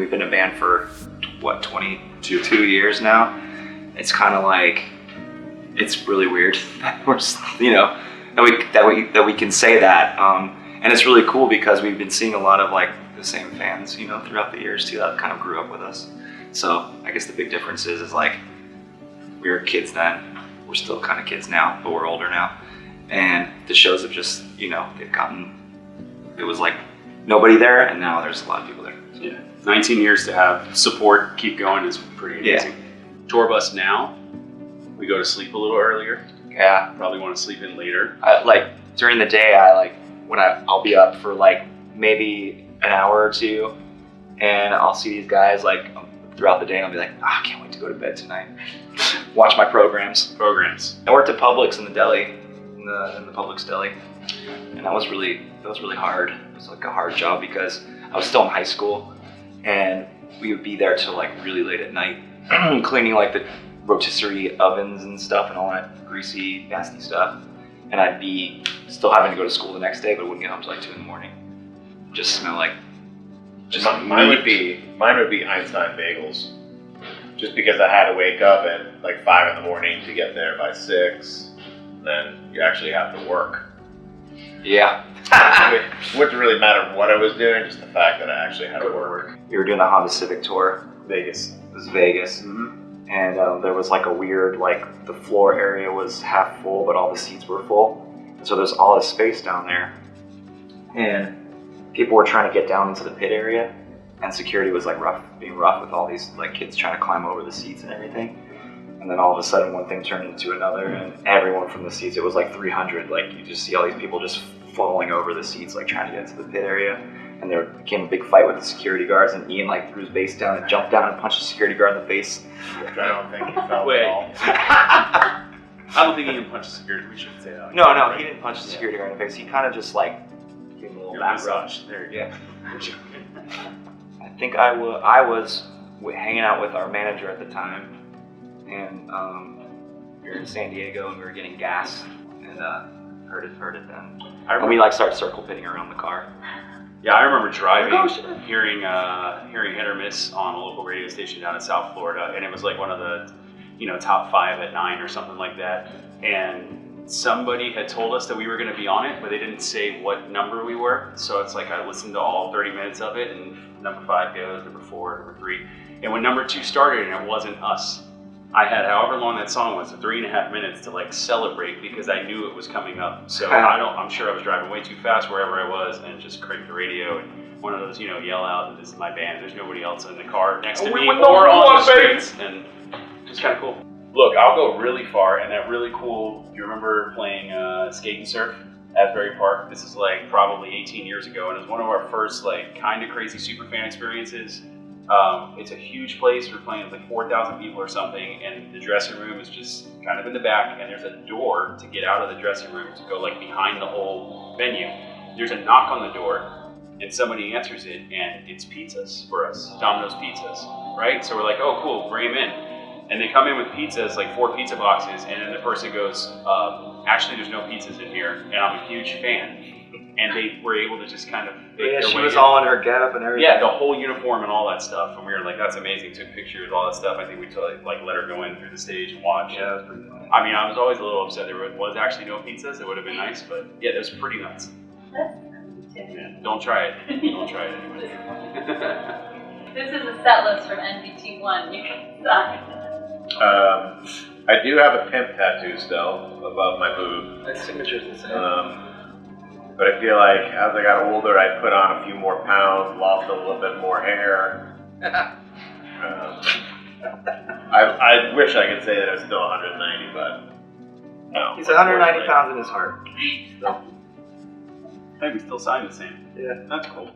we've been a band for what, 22 years now. It's kind of like, it's really weird that we're, that we can say that. And it's really cool because we've been seeing a lot of like the same fans, throughout the years too, that kind of grew up with us. So I guess the big difference is like we were kids then, we're still kind of kids now, but we're older now. And the shows have just, they've gotten, it was like nobody there, and now there's a lot of people there. Yeah, 19 years to have support, keep going is pretty amazing. Yeah. Tour bus now, we go to sleep a little earlier. Yeah. Probably want to sleep in later. Like during the day, I'll be up for like maybe an hour or two, and I'll see these guys like throughout the day, and I'll be like, I can't wait to go to bed tonight. Watch my programs. I worked at Publix in the deli, in the Publix deli, and that was really hard. It was like a hard job because I was still in high school, and we would be there till like really late at night, cleaning like the rotisserie ovens and stuff and all that greasy, nasty stuff. And I'd be still having to go to school the next day, but I wouldn't get home till like 2 a.m. Just smell like. Mine would be Einstein bagels, just because I had to wake up at like 5 a.m. to get there by 6. Then you actually have to work. Yeah. It wouldn't really matter what I was doing, just the fact that I actually had to work. We were doing the Honda Civic tour. Vegas. It was Vegas. Mm-hmm. And there was like a weird, like the floor area was half full, but all the seats were full. And so there's all this space down there. And people were trying to get down into the pit area, and security was like being rough with all these like kids trying to climb over the seats and everything. And then all of a sudden one thing turned into another, and everyone from the seats, it was like 300, like you just see all these people just falling over the seats, like trying to get into the pit area. And there became a big fight with the security guards, and Ian like threw his bass down and jumped down and punched the security guard in the face. I don't think he fell at all. I don't think Ian punched the security, we should say that. No, he didn't punch the security guard in the face. He kind of just like gave him a little back rub. There you go. I think I was hanging out with our manager at the time, and we were in San Diego, and we were getting gas, and heard it then. And we like started circle pitting around the car. Yeah, I remember driving, hearing Hit or Miss on a local radio station down in South Florida, and it was like one of the, top 5 at 9 or something like that. And somebody had told us that we were going to be on it, but they didn't say what number we were. So it's like I listened to all 30 minutes of it, and number 5 goes, number 4, number 3. And when number 2 started, and it wasn't us, I had however long that song was, 3.5 minutes to like celebrate because I knew it was coming up. So I'm sure I was driving way too fast wherever I was and just cranked the radio and one of those, yell out that this is my band. There's nobody else in the car next to me or on the streets, and just kind of cool. Look, I'll go really far, and that really cool. Do you remember playing Skate and Surf at Asbury Park? This is like probably 18 years ago, and it was one of our first like kind of crazy superfan experiences. It's a huge place. We're playing with like 4,000 people or something, and the dressing room is just kind of in the back, and there's a door to get out of the dressing room to go like behind the whole venue. There's a knock on the door, and somebody answers it, and it's pizzas for us, Domino's pizzas, right? So we're like, oh cool, bring them in. And they come in with pizzas, like 4 pizza boxes, and then the person goes, actually there's no pizzas in here, and I'm a huge fan. And they were able to just kind of she was all in her getup and everything. Yeah, the whole uniform and all that stuff. And we were like, that's amazing. Took pictures, all that stuff. I think we like let her go in through the stage and watch. Yeah, that was pretty funny. I mean, I was always a little upset there was actually no pizzas. It would have been nice, but yeah, it was pretty nuts. Yeah, don't try it. Don't try it anyway. This is a set list from NBT1. You can sign. I do have a pimp tattoo still above my boob. My signature's the same. But I feel like as I got older, I put on a few more pounds, lost a little bit more hair. I wish I could say that I was still 190, but no. He's 190 pounds in his heart. Hey, we still signed the same. Yeah. That's cool.